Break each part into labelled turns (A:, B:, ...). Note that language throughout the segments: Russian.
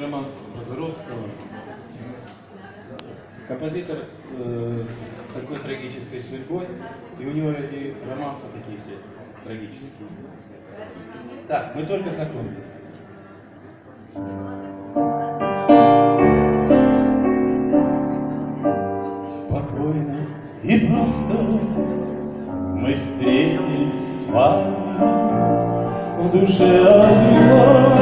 A: романс Прозоровского. Композитор с такой трагической судьбой, и у него разве романсы такие все трагические? Так, мы только знакомы. Спокойно и просто мы встретились с вами. В душе ожила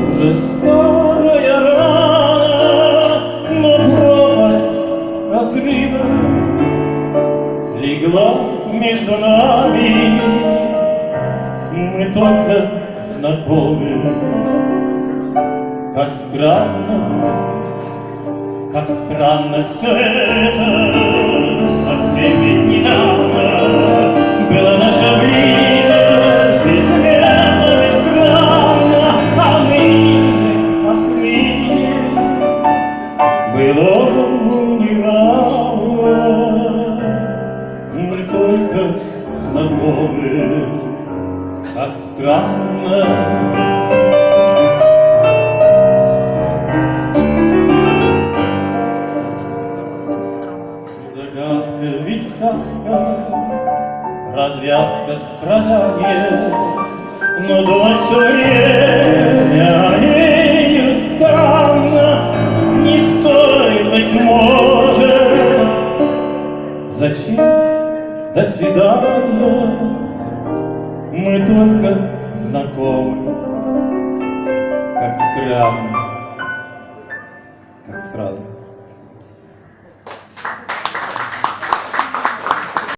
A: уже старая рана, но пропасть разлива легла между нами. Мы только знакомы. Как странно все это, совсем ведь недавно была наша близость безмерно, безгранна, а ныне было неравно. Мы только знакомы. Как странно. Загадка ведь сказка, развязка страдания, но думать все время о ней неустанно. Не стоит, быть может, зачем до свидания. Мы только знакомы. Как странно, как странно.